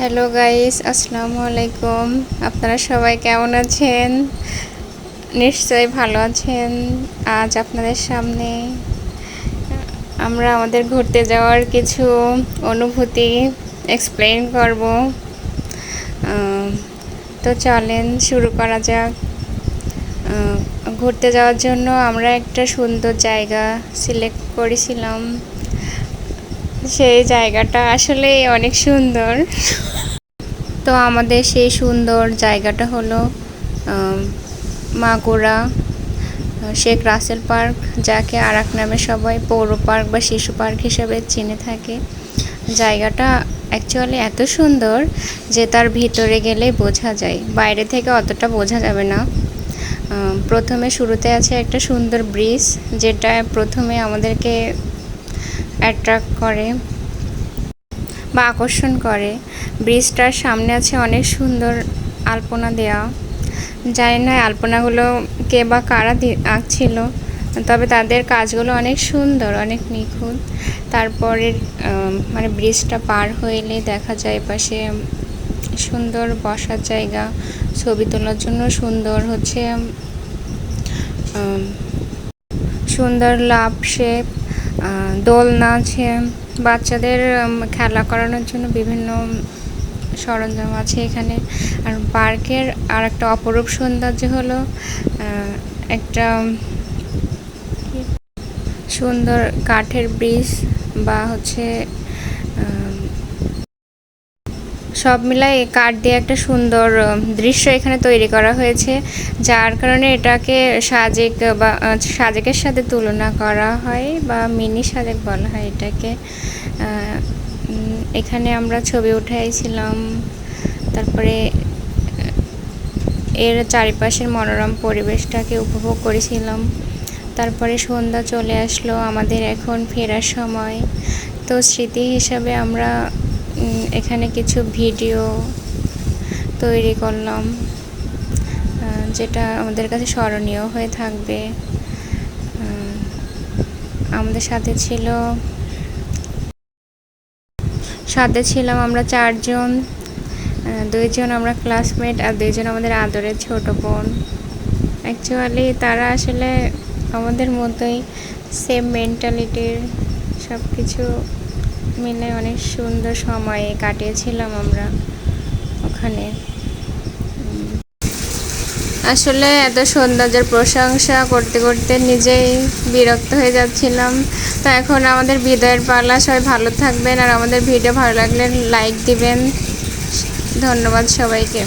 Hello guys, আসসালামু আলাইকুম। আপনারা সবাই কেমন আছেন? নিশ্চয়ই ভালো আছেন। আজ আপনাদের সামনে আমরা আমাদের ঘুরতে যাওয়ার কিছু অনুভূতি এক্সপ্লেইন করব। তো চলেন শুরু করা যাক। ঘুরতে যাওয়ার জন্য আমরা একটা সুন্দর জায়গা সিলেক্ট করেছিলাম। সেই জায়গাটা আসলে অনেক সুন্দর। তো আমাদের সেই সুন্দর জায়গাটা হলো মাগুরা শেখ রাসেল পার্ক, যাকে আর এক নামে সবাই পৌর পার্ক বা শিশু পার্ক হিসেবে চিনে থাকে। জায়গাটা অ্যাকচুয়ালি এত সুন্দর যে তার ভিতরে গেলেই বোঝা যায়, বাইরে থেকে অতটা বোঝা যাবে না। প্রথমে শুরুতে আছে একটা সুন্দর ব্রিজ, যেটা প্রথমে আমাদেরকে অ্যাট্রাক্ট করে বা আকর্ষণ করে। ব্রিজটার সামনে আছে অনেক সুন্দর আলপনা দেওয়া। জানি না আলপনাগুলো কে বা কারা আঁকছিল, তবে তাদের কাজগুলো অনেক সুন্দর, অনেক নিখুঁত। তারপরে মানে ব্রিজটা পার হইলে দেখা যায় পাশে সুন্দর বসার জায়গা, ছবি তোলার জন্য সুন্দর হচ্ছে সুন্দর লাভ শেপ, দোলনা আছে, বাচ্চাদের খেলা করানোর জন্য বিভিন্ন সরঞ্জাম আছে এখানে। আর পার্কের আর একটা অপরূপ সৌন্দর্য হলো একটা সুন্দর কাঠের ব্রিজ বা হচ্ছে সব মিলাই কাঠ দিয়ে একটা সুন্দর দৃশ্য এখানে তৈরি করা হয়েছে, যার কারণে এটাকে সাজেক বা সাজেকের সাথে তুলনা করা হয় বা মিনি সাজেক বলা হয় এটাকে। এখানে আমরা ছবি উঠাইছিলাম, তারপরে এর চারিপাশের মনোরম পরিবেশটাকে উপভোগ করেছিলাম। তারপরে সন্ধ্যা চলে আসলো, আমাদের এখন ফেরার সময়। তো স্মৃতি হিসাবে আমরা এখানে কিছু ভিডিও তৈরি করলাম, যেটা আমাদের কাছে স্মরণীয় হয়ে থাকবে। আমাদের সাথে ছিলাম আমরা 4 জন, 2 জন আমরা ক্লাসমেট আর 2 জন আমাদের আদরের ছোট বোন। অ্যাকচুয়ালি তারা আসলে আমাদের মতোই সেম মেন্টালিটির, সব কিছু মিলে অনেক সুন্দর সময় কাটিয়েছিলাম আমরা ওখানে। আসলে এত সৌন্দর্যের প্রশংসা করতে করতে নিজেই বিরক্ত হয়ে যাচ্ছিলাম। তো এখন আমাদের বিদায়ের পালা। সবাই ভালো থাকবেন, আর আমাদের ভিডিও ভালো লাগলে লাইক দিবেন। ধন্যবাদ সবাইকে।